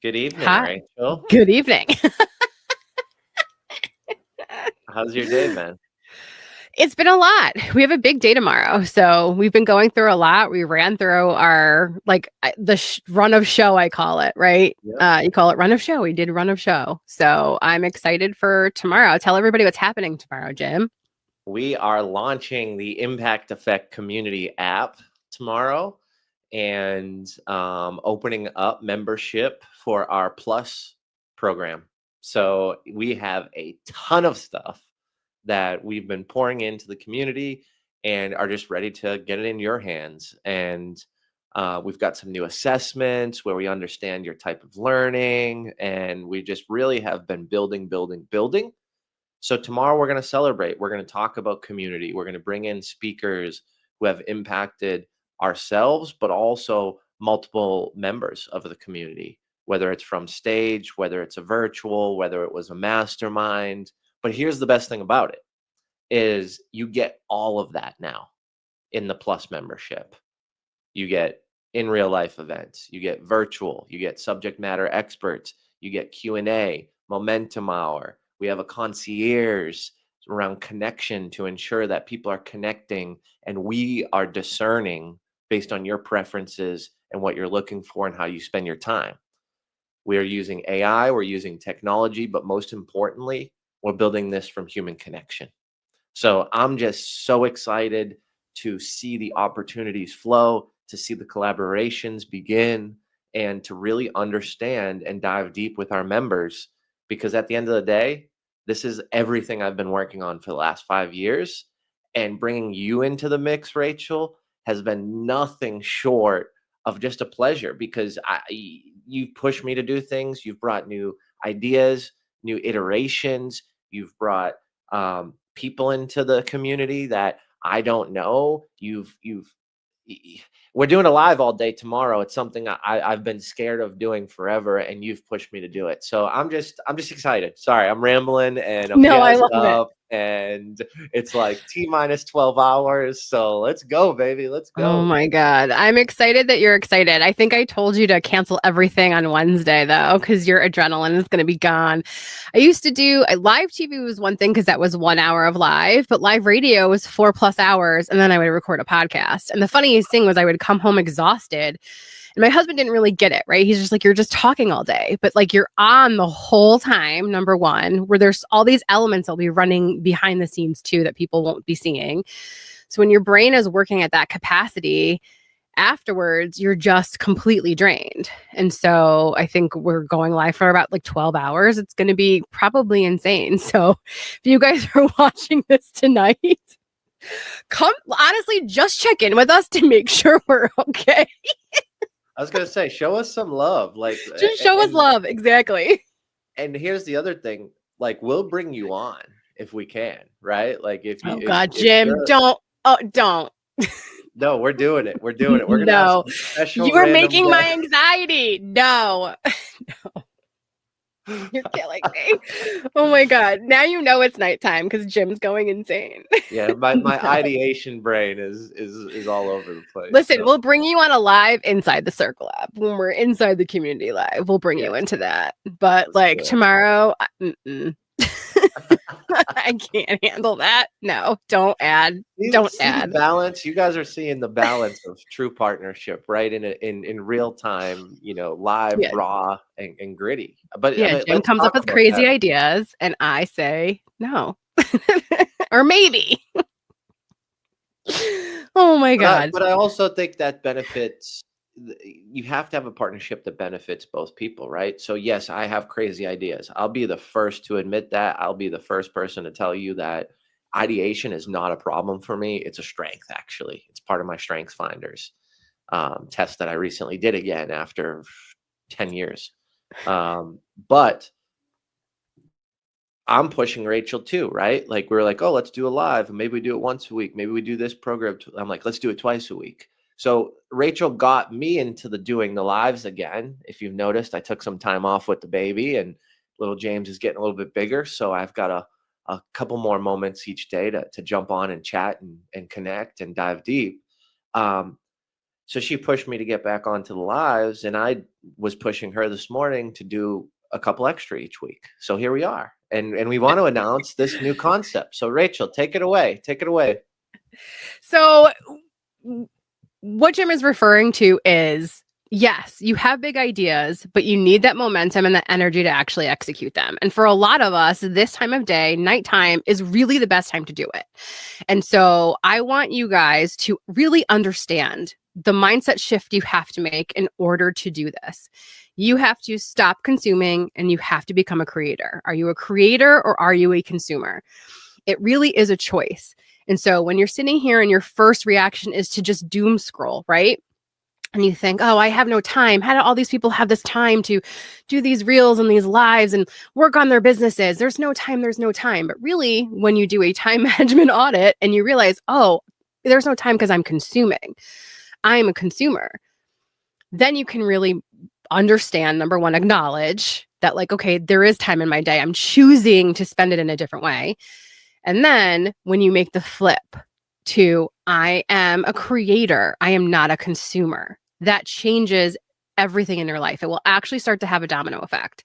Good evening, Hi. Rachel. Good evening. How's your day been? It's been a lot. We have a big day tomorrow. So we've been going through a lot. We ran through our, run of show, I call it, right? Yep. You call it run of show. We did run of show. So I'm excited for tomorrow. Tell everybody what's happening tomorrow, Jim. We are launching the Impact Effect Community app tomorrow and opening up membership for our Plus program. So we have a ton of stuff that we've been pouring into the community and are just ready to get it in your hands. And we've got some new assessments where we understand your type of learning, and we just really have been building, building, building. So tomorrow we're going to celebrate. We're going to talk about community. We're going to bring in speakers who have impacted ourselves, but also multiple members of the community, whether it's from stage, whether it's a virtual, whether it was a mastermind. But here's the best thing about it is you get all of that now in the Plus membership. You get in real life events, you get virtual, you get subject matter experts, you get Q&A, momentum hour. We have a concierge around connection to ensure that people are connecting and we are discerning based on your preferences and what you're looking for and how you spend your time. We are using AI, we're using technology, but most importantly, we're building this from human connection. So I'm just so excited to see the opportunities flow, to see the collaborations begin, and to really understand and dive deep with our members. Because at the end of the day, this is everything I've been working on for the last 5 years. And bringing you into the mix, Rachel, has been nothing short of just a pleasure because you've pushed me to do things. You've brought new ideas, new iterations. You've brought people into the community that I don't know. We're doing a live all day tomorrow. It's something I've been scared of doing forever, and you've pushed me to do it. So I'm just excited. Sorry, I'm rambling and I'm No, I jazzed love it. up, and it's like T minus 12 hours. So let's go, baby. Let's Oh go. my God. I'm excited that you're excited. I think I told you to cancel everything on Wednesday, though, because your adrenaline is going to be gone. I used to do live TV was one thing because that was 1 hour of live, but live radio was 4+ hours. And then I would record a podcast. And the funniest thing was I would come home exhausted. And my husband didn't really get it, right? He's just like, you're just talking all day, but like you're on the whole time, number one, where there's all these elements that'll be running behind the scenes too that people won't be seeing. So when your brain is working at that capacity, afterwards, you're just completely drained. And so I think we're going live for about like 12 hours. It's going to be probably insane. So if you guys are watching this tonight, come honestly, just check in with us to make sure we're okay. I was gonna say, show us some love, like, Just show us love. Exactly. and here's the other thing, like we'll bring you on if we can, right? Like if you Oh God, if Jim, you're don't. Oh, don't. no, we're doing it. We're doing it. We're gonna have No. some special You are random making my guests. anxiety. No. You're killing me. Oh my God. Now you know it's nighttime because Jim's going insane. Yeah, my No. ideation brain is all over the place. Listen, So we'll bring you on a live inside the Circle app when we're inside the community live. We'll bring you yes, into that. But let's like do it. tomorrow, I can't handle that. No, don't add. Don't See the add. balance. You guys are seeing the balance of true partnership, right? In real time, live, Yes. raw, and gritty. But Yeah. Jim let's comes up talk with about crazy that. ideas and I say no. Or maybe. Oh my But I God. but I also think that benefits. You have to have a partnership that benefits both people, right? So yes, I have crazy ideas. I'll be the first to admit that. I'll be the first person to tell you that ideation is not a problem for me. It's a strength, actually. It's part of my strength finders test that I recently did again after 10 years. But I'm pushing Rachel too, right? Like we're like, oh, let's do a live, and maybe we do it once a week. Maybe we do this program. I'm like, let's do it twice a week. So Rachel got me into the doing the lives again. If you've noticed, I took some time off with the baby, and little James is getting a little bit bigger. So I've got a couple more moments each day to jump on and chat and connect and dive deep. Um, So she pushed me to get back onto the lives, and I was pushing her this morning to do a couple extra each week. So here we are. And we want to announce this new concept. So Rachel, take it away. Take it away. So what Jim is referring to is, yes, you have big ideas, but you need that momentum and the energy to actually execute them. And for a lot of us, this time of day, nighttime, is really the best time to do it. And so I want you guys to really understand the mindset shift you have to make in order to do this. You have to stop consuming and you have to become a creator. Are you a creator or are you a consumer? It really is a choice. And so when you're sitting here and your first reaction is to just doom scroll, right? And you think, oh, I have no time. How do all these people have this time to do these reels and these lives and work on their businesses? There's no time. There's no time. But really, when you do a time management audit and you realize, oh, there's no time because I'm consuming, I'm a consumer, then you can really understand, number one, acknowledge that, like, okay, there is time in my day. I'm choosing to spend it in a different way. And then when you make the flip to, I am a creator, I am not a consumer, that changes everything in your life. It will actually start to have a domino effect.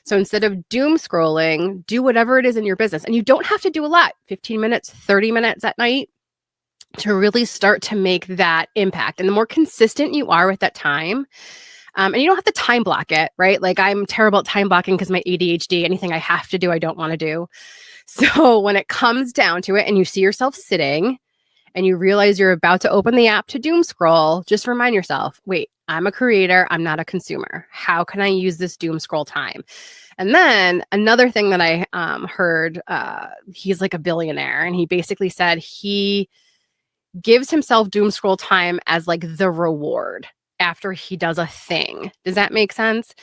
So instead of doom scrolling, do whatever it is in your business. And you don't have to do a lot, 15 minutes, 30 minutes at night, to really start to make that impact. And the more consistent you are with that time, and you don't have to time block it, right? Like, I'm terrible at time blocking because my ADHD, anything I have to do, I don't want to do. So when it comes down to it and you see yourself sitting and you realize you're about to open the app to doom scroll, just remind yourself, wait, I'm a creator, I'm not a consumer. How can I use this doom scroll time? And then another thing that I heard, he's like a billionaire, and he basically said he gives himself doom scroll time as like the reward after he does a thing. Does that make sense?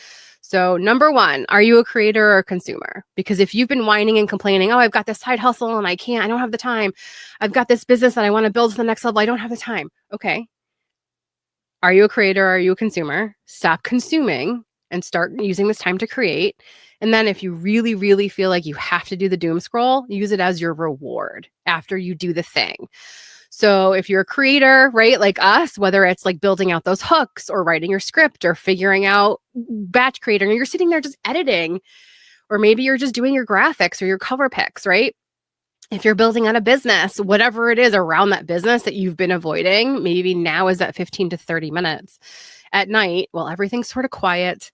So number one, are you a creator or a consumer? Because if you've been whining and complaining, oh, I've got this side hustle and I don't have the time. I've got this business that I want to build to the next level. I don't have the time. Okay. Are you a creator or are you a consumer? Stop consuming and start using this time to create. And then if you really, really feel like you have to do the doom scroll, use it as your reward after you do the thing. So if you're a creator, right, like us, whether it's like building out those hooks or writing your script or figuring out batch creating, or you're sitting there just editing, or maybe you're just doing your graphics or your cover pics, right? If you're building out a business, whatever it is around that business that you've been avoiding, maybe now is that 15 to 30 minutes at night while everything's sort of quiet.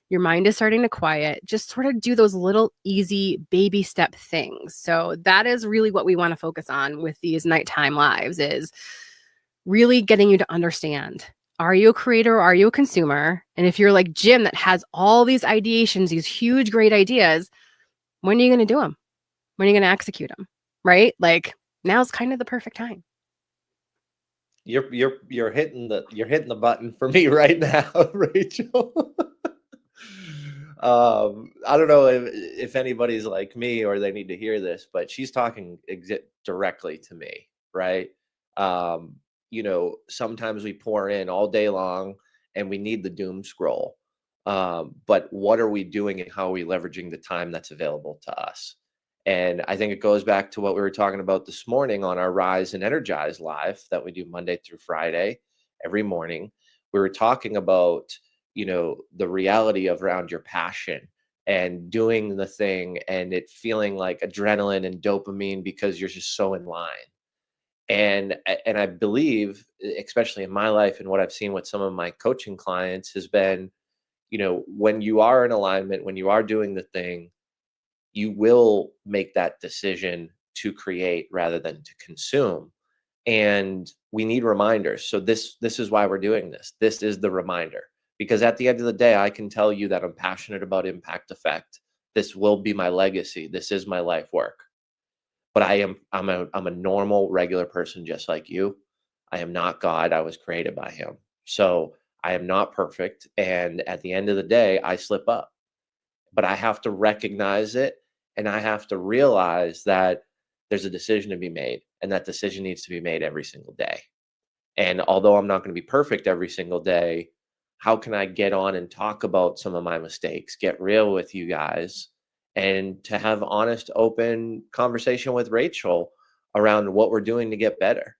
Your mind is starting to quiet. Just sort of do those little easy baby step things. So that is really what we want to focus on with these nighttime lives, is really getting you to understand, are you a creator or are you a consumer? And if you're like Jim that has all these ideations, these huge, great ideas, when are you going to do them? When are you going to execute them? Right? Like, now's kind of the perfect time. You're hitting the button for me right now, Rachel. I don't know if anybody's like me or they need to hear this, but she's talking directly to me, right? Sometimes we pour in all day long and we need the doom scroll. But what are we doing and how are we leveraging the time that's available to us? And I think it goes back to what we were talking about this morning on our Rise and Energize live that we do Monday through Friday every morning. We were talking about, the reality of around your passion and doing the thing and it feeling like adrenaline and dopamine because you're just so in line. And I believe, especially in my life and what I've seen with some of my coaching clients, has been, when you are in alignment, when you are doing the thing, you will make that decision to create rather than to consume. And we need reminders. So this is why we're doing this. This is the reminder, because at the end of the day, I can tell you that I'm passionate about impact effect. This will be my legacy. This is my life work. But I'm a normal, regular person just like you. I am not God. I was created by him. So I am not perfect. And at the end of the day, I slip up. But I have to recognize it, and I have to realize that there's a decision to be made, and that decision needs to be made every single day. And although I'm not going to be perfect every single day, how can I get on and talk about some of my mistakes, get real with you guys, and to have honest, open conversation with Rachel around what we're doing to get better,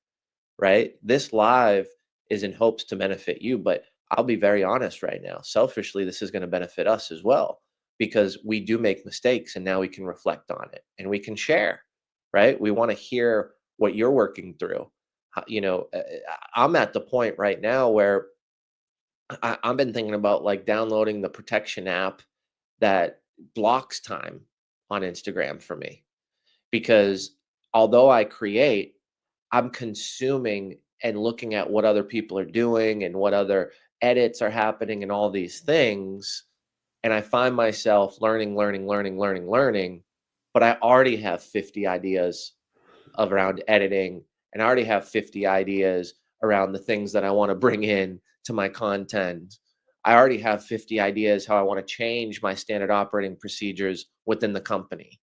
right? This live is in hopes to benefit you. But I'll be very honest right now. Selfishly, this is going to benefit us as well because we do make mistakes and now we can reflect on it and we can share, right? We want to hear what you're working through. I'm at the point right now where I've been thinking about like downloading the protection app that blocks time on Instagram for me because although I create, I'm consuming and looking at what other people are doing and what other edits are happening and all these things. And I find myself learning, but I already have 50 ideas around editing, and I already have 50 ideas around the things that I want to bring in to my content. I already have 50 ideas how I want to change my standard operating procedures within the company,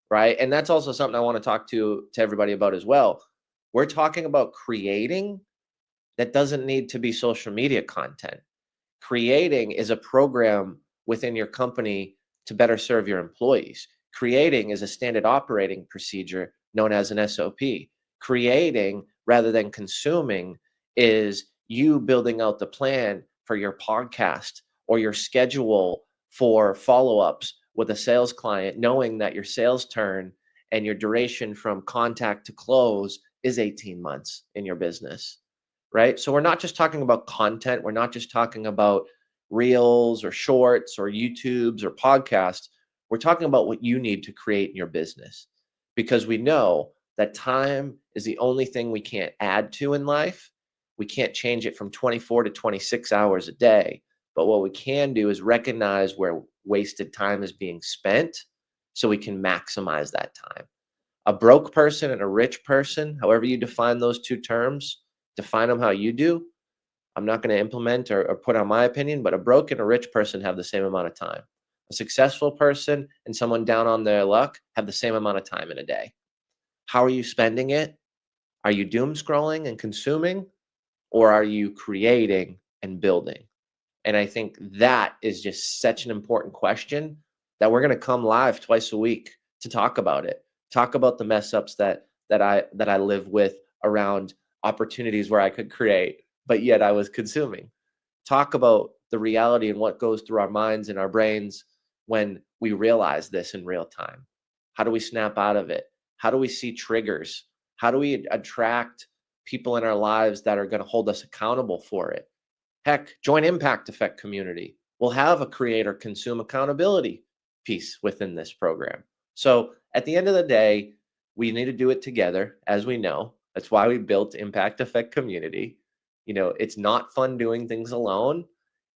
right? And that's also something I want to talk to everybody about as well. We're talking about creating that doesn't need to be social media content. Creating is a program within your company to better serve your employees. Creating is a standard operating procedure known as an SOP. Creating rather than consuming is you building out the plan for your podcast or your schedule for follow-ups with a sales client, knowing that your sales turn and your duration from contact to close is 18 months in your business, right? So we're not just talking about content. We're not just talking about reels or shorts or YouTubes or podcasts. We're talking about what you need to create in your business because we know that time is the only thing we can't add to in life. We can't change it from 24 to 26 hours a day. But what we can do is recognize where wasted time is being spent so we can maximize that time. A broke person and a rich person, however you define those two terms, define them how you do. I'm not going to implement or put on my opinion, but a broke and a rich person have the same amount of time. A successful person and someone down on their luck have the same amount of time in a day. How are you spending it? Are you doom scrolling and consuming, or are you creating and building? And I think that is just such an important question that we're going to come live twice a week to talk about it. Talk about the mess ups that I live with around opportunities where I could create, but yet I was consuming. Talk about the reality and what goes through our minds and our brains when we realize this in real time. How do we snap out of it? How do we see triggers? How do we attract people in our lives that are going to hold us accountable for it? Heck, join Impact Effect community. We'll have a creator consume accountability piece within this program. So at the end of the day, we need to do it together, as we know. That's why we built Impact Effect community. It's not fun doing things alone.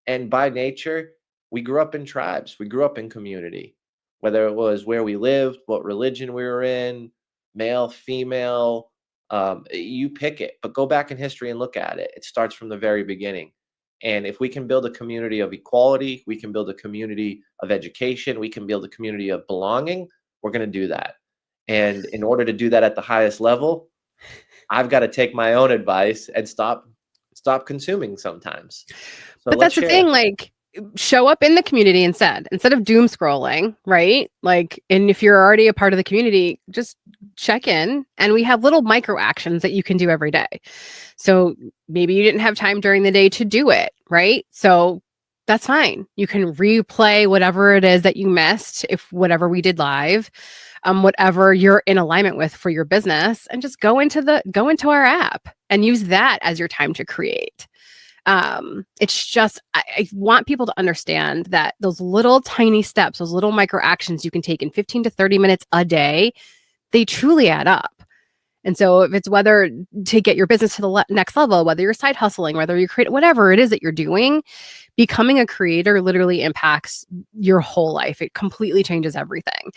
And by nature, we grew up in tribes. We grew up in community, whether it was where we lived, what religion we were in, male, female, you pick it, but go back in history and look at it. It starts from the very beginning. And if we can build a community of equality, we can build a community of education, we can build a community of belonging, we're going to do that. And in order to do that at the highest level, I've got to take my own advice and stop consuming sometimes. So but that's the thing, like, show up in the community instead of doom scrolling, right? Like, and if you're already a part of the community, just check in, and we have little micro actions that you can do every day. So maybe you didn't have time during the day to do it, right? So that's fine. You can replay whatever it is that you missed, if whatever we did live, whatever you're in alignment with for your business, and just go into our app and use that as your time to create. It's just, I want people to understand that those little tiny steps, those little micro actions you can take in 15 to 30 minutes a day, they truly add up. And so if it's whether to get your business to the next level, whether you're side hustling, whether you create whatever it is that you're doing, becoming a creator literally impacts your whole life. It completely changes everything.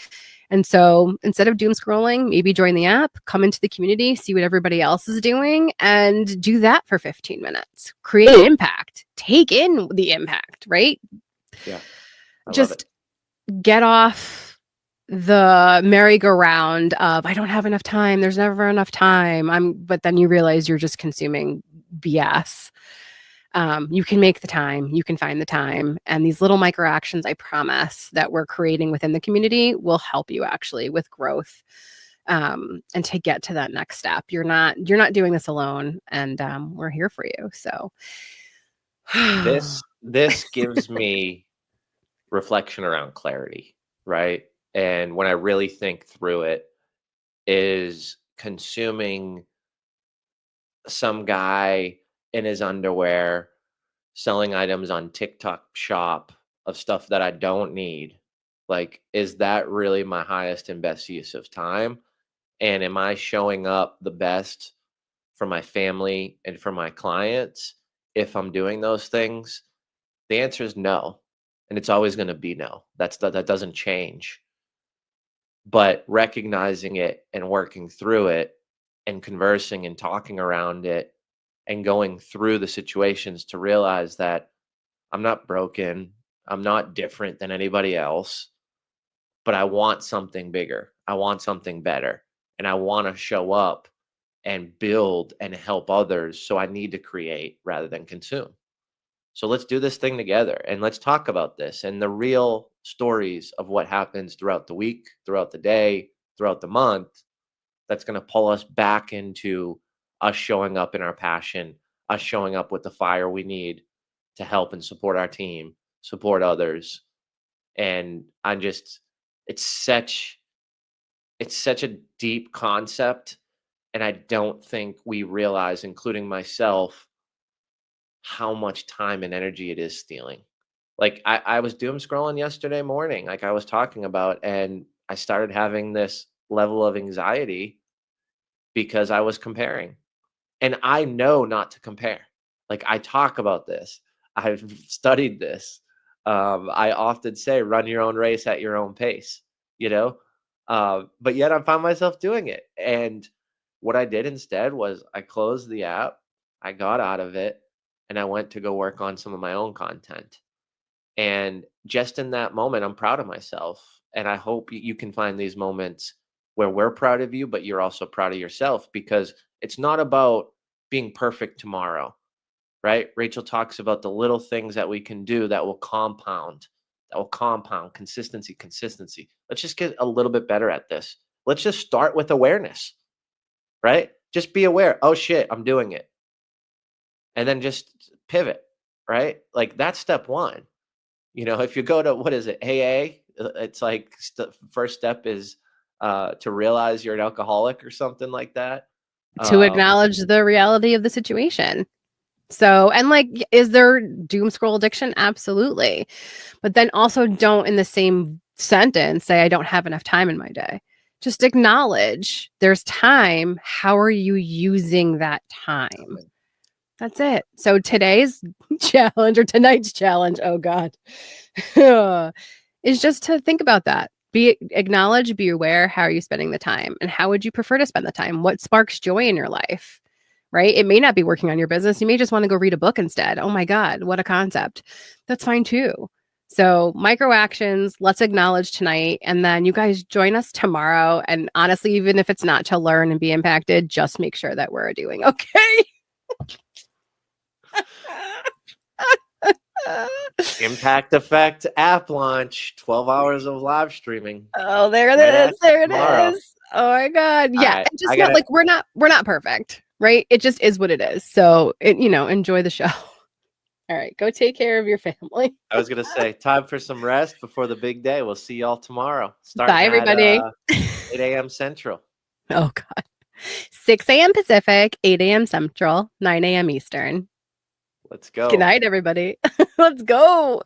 And so instead of doom scrolling, maybe join the app, come into the community, see what everybody else is doing, and do that for 15 minutes. Create impact. Take in the impact, right? Yeah. Just get off the merry-go-round of, I don't have enough time. There's never enough time. But then you realize you're just consuming BS. You can make the time, you can find the time. And these little micro actions, I promise, that we're creating within the community will help you actually with growth and to get to that next step. You're not doing this alone, and we're here for you. So This gives me reflection around clarity, right? And when I really think through it, is consuming some guy in his underwear selling items on TikTok shop of stuff that I don't need. Like, is that really my highest and best use of time? And am I showing up the best for my family and for my clients if I'm doing those things? The answer is no. And it's always going to be no. That doesn't change. But recognizing it and working through it and conversing and talking around it and going through the situations to realize that I'm not broken. I'm not different than anybody else, but I want something bigger. I want something better. And I want to show up and build and help others. So I need to create rather than consume. So let's do this thing together and let's talk about this and the real stories of what happens throughout the week, throughout the day, throughout the month. That's going to pull us back into us showing up in our passion, us showing up with the fire we need to help and support our team, support others. And I'm just, it's such, it's such a deep concept. And I don't think we realize, including myself, how much time and energy it is stealing. Like I was doom scrolling yesterday morning, like I was talking about, and I started having this level of anxiety because I was comparing. And I know not to compare. Like I talk about this. I've studied this. I often say, run your own race at your own pace, you know? But yet I found myself doing it. And what I did instead was I closed the app, I got out of it, and I went to go work on some of my own content. And just in that moment, I'm proud of myself. And I hope you can find these moments where we're proud of you, but you're also proud of yourself, because it's not about being perfect tomorrow, right? Rachel talks about the little things that we can do that will compound consistency, consistency. Let's just get a little bit better at this. Let's just start with awareness, right? Just be aware. Oh shit, I'm doing it. And then just pivot, right? Like that's step one. You know, if you go to, what is it, AA, it's like first step is to realize you're an alcoholic or something like that. to Um, acknowledge the reality of the situation. So, and like, is there doom scroll addiction? Absolutely. But then also don't in the same sentence say, I don't have enough time in my day. Just acknowledge there's time. How are you using that time? That's it. So today's challenge, or tonight's challenge, oh God, is just to think about that. Acknowledge, be aware. How are you spending the time? And how would you prefer to spend the time? What sparks joy in your life? Right? It may not be working on your business. You may just want to go read a book instead. Oh my God, what a concept. That's fine too. So, micro actions, let's acknowledge tonight. And then you guys join us tomorrow. And honestly, even if it's not to learn and be impacted, just make sure that we're doing okay. Impact Effect app launch, 12 hours of live streaming. Oh, there it Right at is. There it tomorrow. is. Oh my God. All Yeah. right. And just not like we're not perfect, right? It just is what it is. So enjoy the show. All right. Go take care of your family. I was going to say, time for some rest before the big day. We'll see y'all tomorrow, Bye, starting at everybody. 8 a.m. Central. Oh God. 6 a.m. Pacific, 8 a.m. Central, 9 a.m. Eastern. Let's Good go. night, everybody. Let's go.